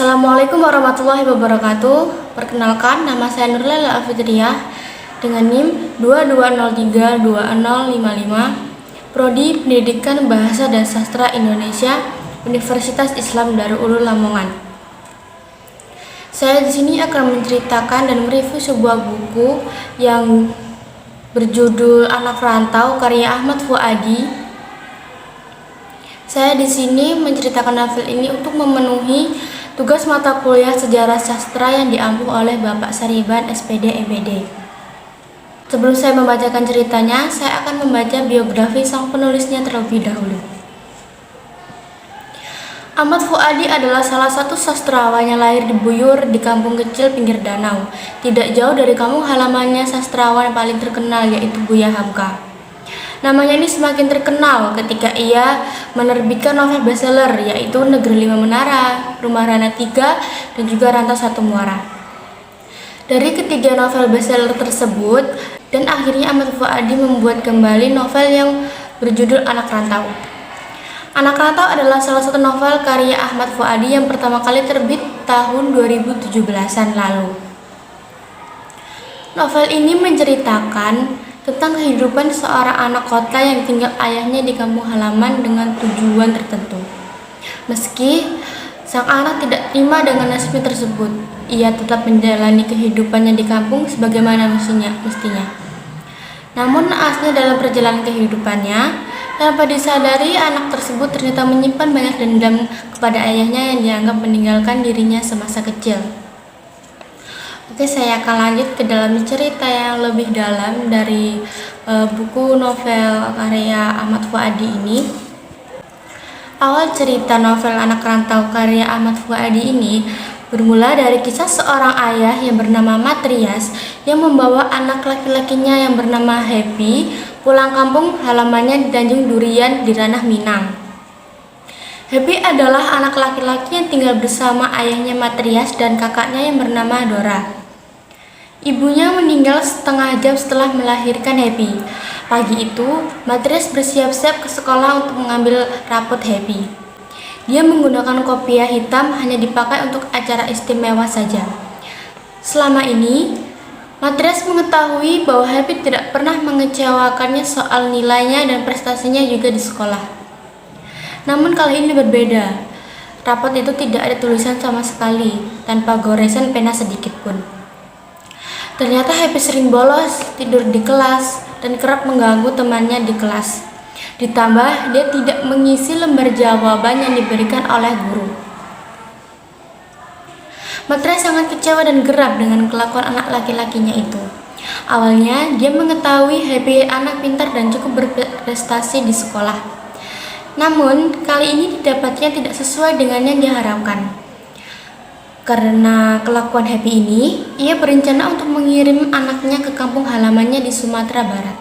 Assalamualaikum warahmatullahi wabarakatuh. Perkenalkan, nama saya Nurlela Alfitriah dengan NIM 22032055, Prodi Pendidikan Bahasa dan Sastra Indonesia, Universitas Islam Darul Ulum Lamongan. Saya di sini akan menceritakan dan mereview sebuah buku yang berjudul Anak Rantau karya Ahmad Fuadi. Saya di sini menceritakan novel ini untuk memenuhi tugas mata kuliah sejarah sastra yang diampu oleh Bapak Sariban SPD MBD. Sebelum saya membacakan ceritanya, saya akan membaca biografi sang penulisnya terlebih dahulu. Ahmad Fuadi adalah salah satu sastrawan yang lahir di Buyur di kampung kecil pinggir danau. Tidak jauh dari kampung halamannya sastrawan paling terkenal, yaitu Buya Hamka. Namanya ini semakin terkenal ketika ia menerbitkan novel bestseller, yaitu Negeri Lima Menara, Rumah Rana 3, dan juga Rantau Satu Muara. Dari ketiga novel bestseller tersebut, dan akhirnya Ahmad Fuadi membuat kembali novel yang berjudul Anak Rantau. Anak Rantau adalah salah satu novel karya Ahmad Fuadi yang pertama kali terbit tahun 2017-an lalu. Novel ini menceritakan tentang kehidupan seorang anak kota yang tinggal ayahnya di kampung halaman dengan tujuan tertentu. Meski sang anak tidak terima dengan nasibnya tersebut, ia tetap menjalani kehidupannya di kampung sebagaimana mestinya. Namun naasnya dalam perjalanan kehidupannya, tanpa disadari anak tersebut ternyata menyimpan banyak dendam kepada ayahnya yang dianggap meninggalkan dirinya semasa kecil. Oke, saya akan lanjut ke dalam cerita yang lebih dalam dari buku novel karya Ahmad Fuadi ini. Awal cerita novel Anak Rantau karya Ahmad Fuadi ini bermula dari kisah seorang ayah yang bernama Matrias yang membawa anak laki-lakinya yang bernama Happy pulang kampung halamannya di Tanjung Durian di Ranah Minang. Happy adalah anak laki-laki yang tinggal bersama ayahnya Matrias dan kakaknya yang bernama Dora. Ibunya meninggal setengah jam setelah melahirkan Happy. Pagi itu, Matrias bersiap-siap ke sekolah untuk mengambil rapot Happy. Dia menggunakan kopiah hitam hanya dipakai untuk acara istimewa saja. Selama ini, Matrias mengetahui bahwa Happy tidak pernah mengecewakannya soal nilainya dan prestasinya juga di sekolah. Namun kali ini berbeda. Rapot itu tidak ada tulisan sama sekali, tanpa goresan pena sedikit pun. Ternyata Happy sering bolos, tidur di kelas, dan kerap mengganggu temannya di kelas. Ditambah, dia tidak mengisi lembar jawaban yang diberikan oleh guru. Matrias sangat kecewa dan geram dengan kelakuan anak laki-lakinya itu. Awalnya, dia mengetahui Happy anak pintar dan cukup berprestasi di sekolah. Namun, kali ini didapatnya tidak sesuai dengan yang diharapkan. Karena kelakuan Happy ini, ia berencana untuk mengirim anaknya ke kampung halamannya di Sumatera Barat.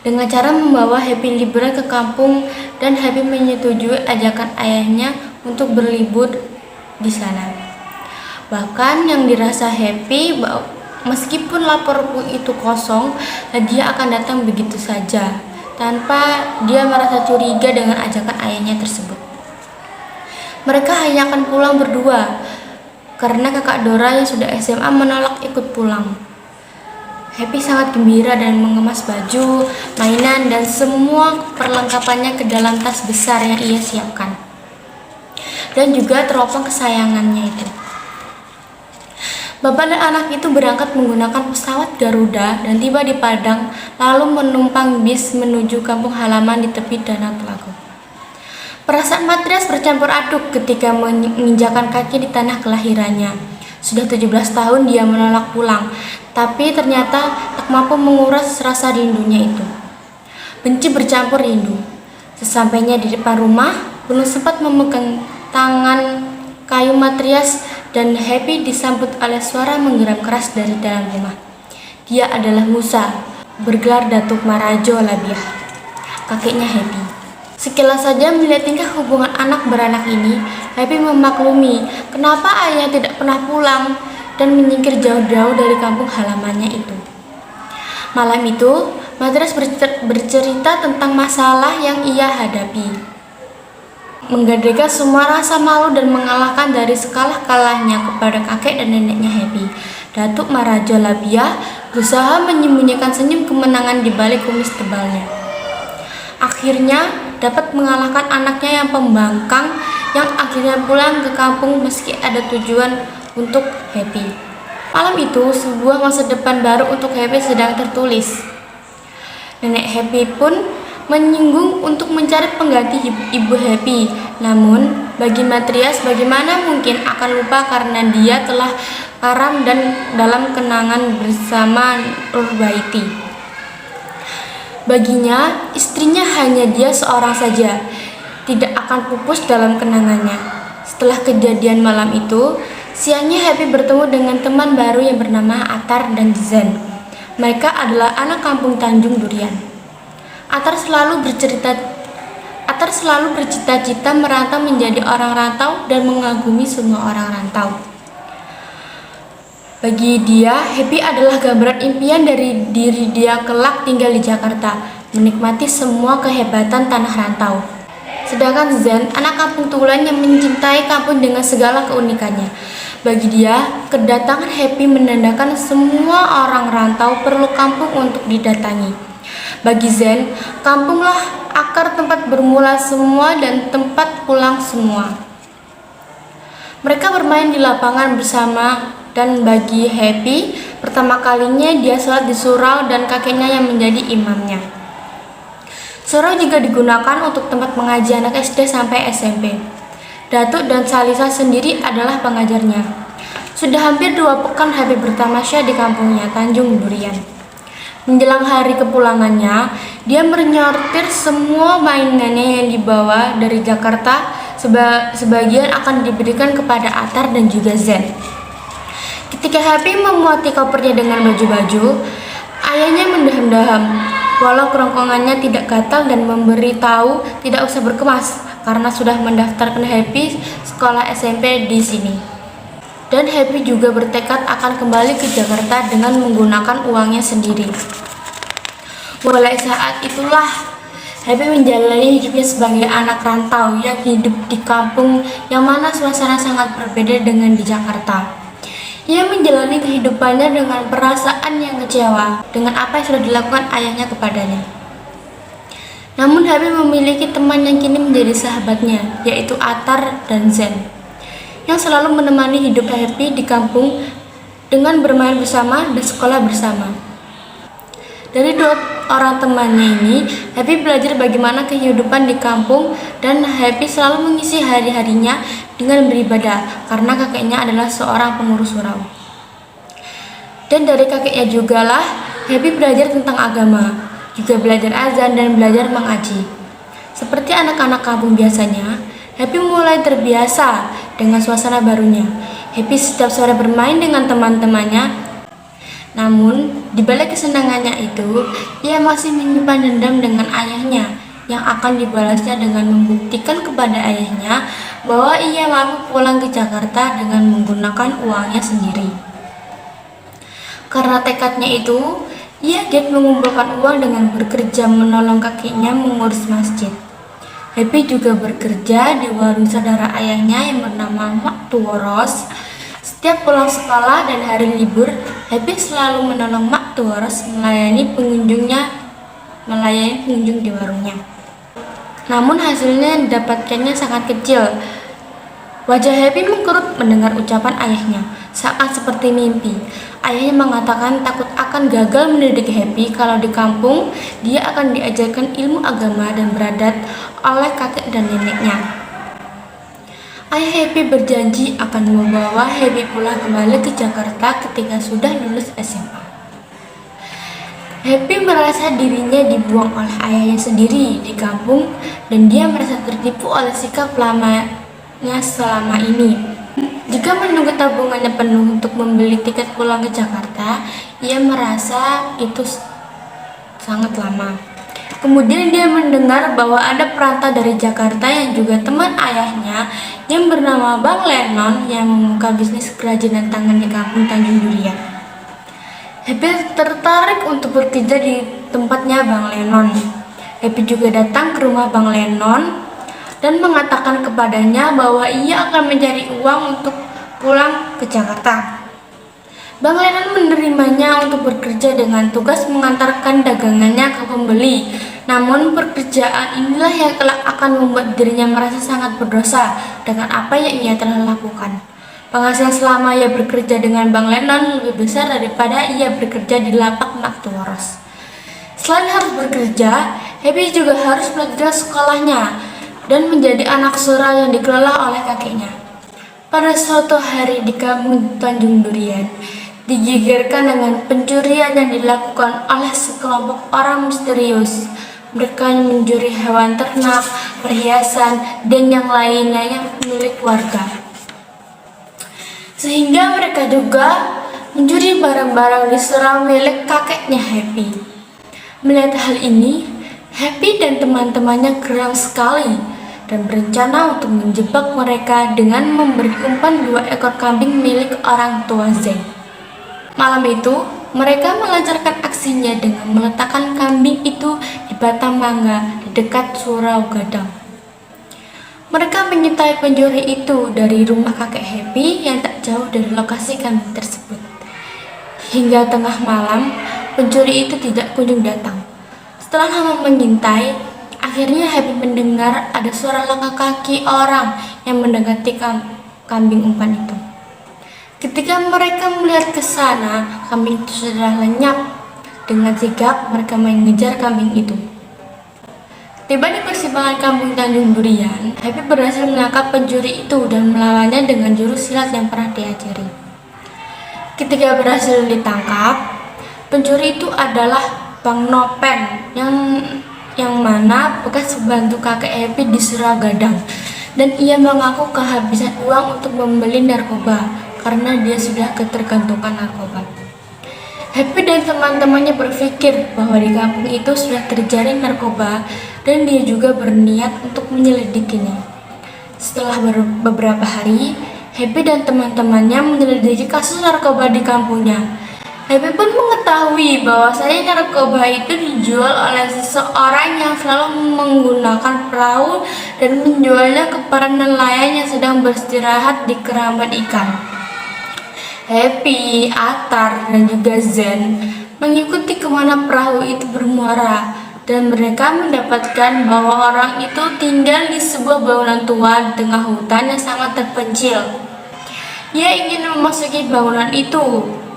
Dengan cara membawa Happy liburan ke kampung dan Happy menyetujui ajakan ayahnya untuk berlibur di sana. Bahkan yang dirasa Happy, meskipun lapor itu kosong, dia akan datang begitu saja, tanpa dia merasa curiga dengan ajakan ayahnya tersebut. Mereka hanya akan pulang berdua, karena kakak Dora yang sudah SMA menolak ikut pulang. Happy sangat gembira dan mengemas baju, mainan, dan semua perlengkapannya ke dalam tas besar yang ia siapkan. Dan juga teropong kesayangannya itu. Bapak dan anak itu berangkat menggunakan pesawat Garuda dan tiba di Padang, lalu menumpang bis menuju kampung halaman di tepi Danau Telago. Perasaan Matrias bercampur aduk ketika menginjakan kaki di tanah kelahirannya. Sudah 17 tahun dia menolak pulang, tapi ternyata tak mampu menguras rasa rindunya itu. Benci bercampur rindu. Sesampainya di depan rumah, belum sempat memegang tangan kayu Matrias dan Happy disambut oleh suara menggeram keras dari dalam rumah. Dia adalah Musa, bergelar Datuk Marajo Labiah, kakeknya Happy. Sekilas saja melihat tingkah hubungan anak beranak ini, Happy memaklumi kenapa ayah tidak pernah pulang dan menyingkir jauh-jauh dari kampung halamannya itu. Malam itu, Matrias bercerita tentang masalah yang ia hadapi. menggadaikan semua rasa malu dan mengalahkan dari sekalah-kalahnya kepada kakek dan neneknya Happy. Datuk Maharaja Labia berusaha menyembunyikan senyum kemenangan di balik kumis tebalnya. Akhirnya dapat mengalahkan anaknya yang pembangkang yang akhirnya pulang ke kampung meski ada tujuan untuk Happy. Malam itu, sebuah masa depan baru untuk Happy sedang tertulis. Nenek Happy pun menyinggung untuk mencari pengganti ibu Happy. Namun, bagi Matrias bagaimana mungkin akan lupa karena dia telah karam dan dalam kenangan bersama Nurbaiti. Baginya, istrinya hanya dia seorang saja, tidak akan pupus dalam kenangannya. Setelah kejadian malam itu, siangnya Happy bertemu dengan teman baru yang bernama Atar dan Zen. Mereka adalah anak kampung Tanjung Durian. Atar selalu bercita-cita merantau menjadi orang rantau dan mengagumi semua orang rantau. Bagi dia, Happy adalah gambaran impian dari diri dia kelak tinggal di Jakarta, menikmati semua kehebatan tanah rantau. Sedangkan Zen, anak kampung Tulen yang mencintai kampung dengan segala keunikannya. Bagi dia, kedatangan Happy menandakan semua orang rantau perlu kampung untuk didatangi. Bagi Zen, kampunglah akar tempat bermula semua dan tempat pulang semua. Mereka bermain di lapangan bersama dan bagi Happy, pertama kalinya dia sholat di surau dan kakeknya yang menjadi imamnya. Surau juga digunakan untuk tempat mengaji anak SD sampai SMP. Datuk dan Salisa sendiri adalah pengajarnya. Sudah hampir 2 pekan Happy bertamasya di kampungnya, Tanjung Durian. Menjelang hari kepulangannya, dia menyortir semua mainannya yang dibawa dari Jakarta. Sebagian akan diberikan kepada Atar dan juga Zen. Ketika Happy memuati kopernya dengan baju-baju, ayahnya mendaham-daham. Walau kerongkongannya tidak gatal dan memberitahu tidak usah berkemas karena sudah mendaftarkan Happy sekolah SMP di sini. Dan Happy juga bertekad akan kembali ke Jakarta dengan menggunakan uangnya sendiri. Mulai saat itulah Happy menjalani hidupnya sebagai anak rantau yang hidup di kampung yang mana suasana sangat berbeda dengan di Jakarta. Ia menjalani kehidupannya dengan perasaan yang kecewa dengan apa yang sudah dilakukan ayahnya kepadanya. Namun Happy memiliki teman yang kini menjadi sahabatnya, yaitu Atar dan Zen, yang selalu menemani hidup Happy di kampung dengan bermain bersama dan sekolah bersama. Dari 2 orang temannya ini, Happy belajar bagaimana kehidupan di kampung dan Happy selalu mengisi hari-harinya dengan beribadah karena kakeknya adalah seorang pengurus surau. Dan dari kakeknya jugalah Happy belajar tentang agama, juga belajar azan dan belajar mengaji. Seperti anak-anak kampung biasanya, Happy mulai terbiasa dengan suasana barunya. Happy setiap sore bermain dengan teman-temannya. Namun, di balik kesenangannya itu, ia masih menyimpan dendam dengan ayahnya yang akan dibalasnya dengan membuktikan kepada ayahnya bahwa ia mampu pulang ke Jakarta dengan menggunakan uangnya sendiri. Karena tekadnya itu, ia giat mengumpulkan uang dengan bekerja menolong kakeknya mengurus masjid. Happy juga bekerja di warung saudara ayahnya yang bernama Mak Tuworos. Setiap pulang sekolah dan hari libur, Happy selalu menolong Mak Tuworos melayani pengunjung di warungnya. Namun hasilnya yang didapatkannya sangat kecil. Wajah Happy mengkerut mendengar ucapan ayahnya, seakan seperti mimpi. Ayahnya mengatakan takut akan gagal mendidik Happy kalau di kampung dia akan diajarkan ilmu agama dan beradat oleh kakek dan neneknya. Ayah Happy berjanji akan membawa Happy pulang kembali ke Jakarta ketika sudah lulus SMA. Happy merasa dirinya dibuang oleh ayahnya sendiri di kampung dan dia merasa tertipu oleh sikap lamanya selama ini. Jika menunggu tabungannya penuh untuk membeli tiket pulang ke Jakarta, ia merasa itu sangat lama. Kemudian dia mendengar bahwa ada perantau dari Jakarta yang juga teman ayahnya yang bernama Bang Lenon yang membuka bisnis kerajinan tangan di kampung Tanjung Durian. Happy tertarik untuk bekerja di tempatnya Bang Lenon. Happy juga datang ke rumah Bang Lenon dan mengatakan kepadanya bahwa ia akan mencari uang untuk pulang ke Jakarta. Bang Lennon menerimanya untuk bekerja dengan tugas mengantarkan dagangannya ke pembeli. Namun pekerjaan inilah yang kelak akan membuat dirinya merasa sangat berdosa dengan apa yang ia telah lakukan. Penghasilan selama ia bekerja dengan Bang Lennon lebih besar daripada ia bekerja di lapak McDonald's. Selain harus bekerja, Happy juga harus melanjutkan sekolahnya dan menjadi anak sura yang dikelola oleh kakeknya. Pada suatu hari di kampung Tanjung Durian, digegerkan dengan pencurian yang dilakukan oleh sekelompok orang misterius. Mereka mencuri hewan ternak, perhiasan, dan yang lainnya yang milik warga. Sehingga mereka juga mencuri barang-barang di surau milik kakeknya Happy. Melihat hal ini, Happy dan teman-temannya geram sekali dan berencana untuk menjebak mereka dengan memberi umpan 2 ekor kambing milik orang tua Zeng. Malam itu, mereka melancarkan aksinya dengan meletakkan kambing itu di batang mangga di dekat surau Gadang. Mereka mengintai pencuri itu dari rumah kakek Happy yang tak jauh dari lokasi kambing tersebut. Hingga tengah malam, pencuri itu tidak kunjung datang. Setelah lama mengintai, akhirnya Happy mendengar ada suara langkah kaki orang yang mendekati kambing umpan itu. Ketika mereka melihat ke sana, kambing itu sudah lenyap. Dengan sigap, mereka mengejar kambing itu. Tiba di persimpangan kampung Tanjung Durian, Happy berhasil menangkap pencuri itu dan melawannya dengan jurus silat yang pernah diajari. Ketika berhasil ditangkap, pencuri itu adalah Bang Nopen yang mana bekas pembantu kakek Happy di Surau Gadang, dan ia mengaku kehabisan uang untuk membeli narkoba karena dia sudah ketergantungan narkoba. Happy dan teman-temannya berpikir bahwa di kampung itu sudah terjadi narkoba dan dia juga berniat untuk menyelidikinya. Setelah beberapa hari, Happy dan teman-temannya menyelidiki kasus narkoba di kampungnya. Happy pun mengetahui bahwasanya narkoba itu dijual oleh seseorang yang selalu menggunakan perahu dan menjualnya ke para nelayan yang sedang beristirahat di keramat ikan. Happy, Atar, dan juga Zen mengikuti kemana perahu itu bermuara, dan mereka mendapatkan bahwa orang itu tinggal di sebuah bangunan tua di tengah hutan yang sangat terpencil. Ia ingin memasuki bangunan itu.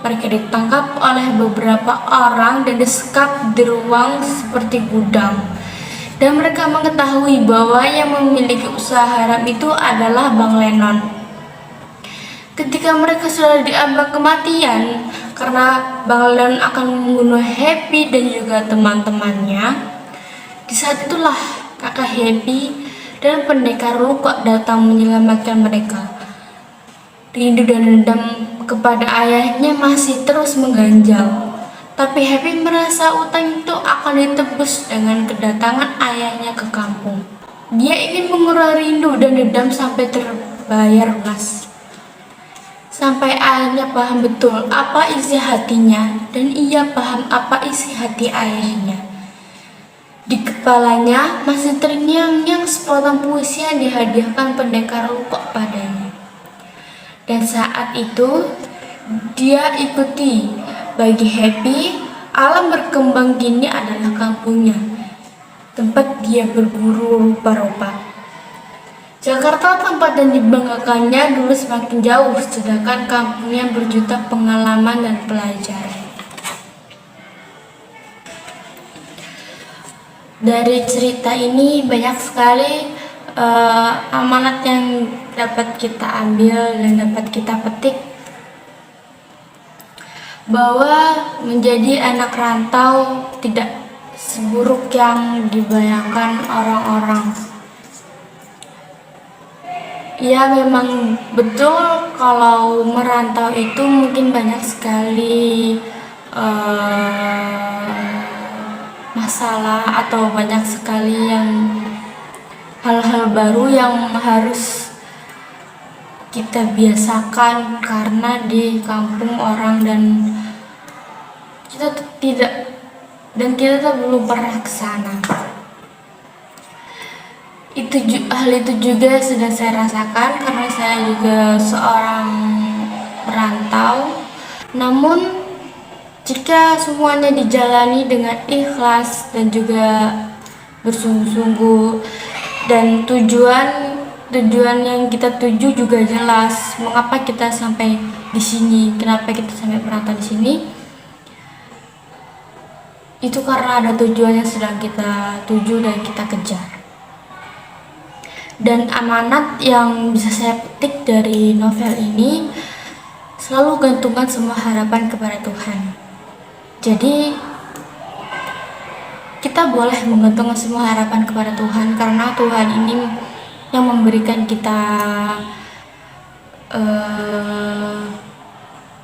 Mereka ditangkap oleh beberapa orang dan disekap di ruang seperti gudang. Dan mereka mengetahui bahwa yang memiliki usaha haram itu adalah Bang Lennon. Ketika mereka sudah diambang kematian karena Bang Lennon akan membunuh Happy dan juga teman-temannya, di saat itulah kakak Happy dan pendekar Lukok datang menyelamatkan mereka. Rindu dan dendam kepada ayahnya masih terus mengganjal, tapi Happy merasa utang itu akan ditebus dengan kedatangan ayahnya ke kampung. Dia ingin mengurangi rindu dan dendam sampai terbayar lunas. Sampai ayahnya paham betul apa isi hatinya dan ia paham apa isi hati ayahnya. Di kepalanya masih terngiang-ngiang sepotong puisi yang dihadiahkan pendekar Lukok padanya. Dan saat itu dia ikuti. Bagi Happy, alam berkembang kini adalah kampungnya, tempat dia berburu rupa-rupa. Jakarta tempat dan dibanggakannya dulu semakin jauh, sedangkan kampungnya berjuta pengalaman dan pelajaran. Dari cerita ini banyak sekali amanat yang dapat kita ambil dan dapat kita petik, bahwa menjadi anak rantau tidak seburuk yang dibayangkan orang-orang. Ya, memang betul kalau merantau itu mungkin banyak sekali masalah atau banyak sekali yang hal-hal baru yang harus kita biasakan karena di kampung orang dan kita belum pernah ke sana. hal itu juga sudah saya rasakan karena saya juga seorang perantau. Namun jika semuanya dijalani dengan ikhlas dan juga bersungguh-sungguh, dan tujuan yang kita tuju juga jelas, mengapa kita sampai di sini, kenapa kita sampai merantau di sini, itu karena ada tujuan yang sedang kita tuju dan kita kejar. Dan amanat yang bisa saya petik dari novel ini, selalu gantungkan semua harapan kepada Tuhan. Jadi kita boleh menggantungkan semua harapan kepada Tuhan, karena Tuhan ini yang memberikan kita,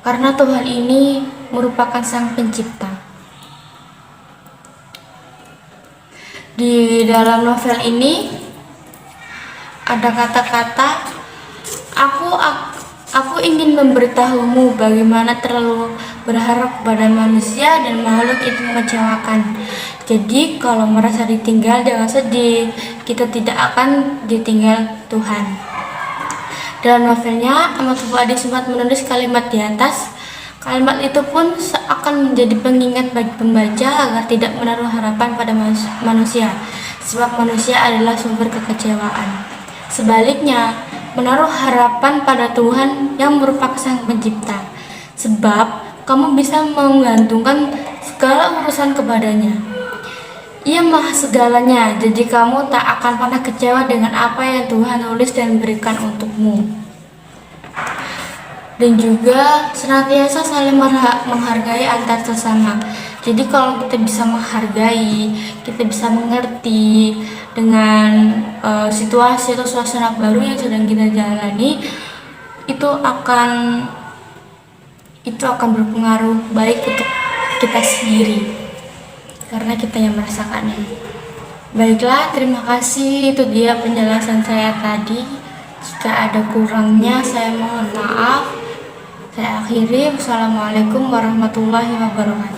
karena Tuhan ini merupakan Sang Pencipta. Di dalam novel ini ada kata-kata, aku ingin memberitahumu bagaimana terlalu berharap pada manusia dan makhluk itu mengecewakan. Jadi kalau merasa ditinggal, jangan sedih, kita tidak akan ditinggal Tuhan. Dalam novelnya, Ahmad Fuadi sempat menulis kalimat di atas. Kalimat itu pun akan menjadi pengingat bagi pembaca agar tidak menaruh harapan pada manusia, sebab manusia adalah sumber kekecewaan. Sebaliknya, menaruh harapan pada Tuhan yang merupakan Sang Pencipta, sebab kamu bisa menggantungkan segala urusan kepadanya. Ia maha segalanya, jadi kamu tak akan pernah kecewa dengan apa yang Tuhan tulis dan berikan untukmu. Dan juga senantiasa saling menghargai antar sesama. Jadi kalau kita bisa menghargai, kita bisa mengerti dengan situasi atau suasana baru yang sedang kita jalani, itu akan berpengaruh baik untuk kita sendiri, karena kita yang merasakannya. Baiklah, terima kasih. Itu dia penjelasan saya tadi. Jika ada kurangnya, saya mohon maaf. Saya akhiri. Wassalamualaikum warahmatullahi wabarakatuh.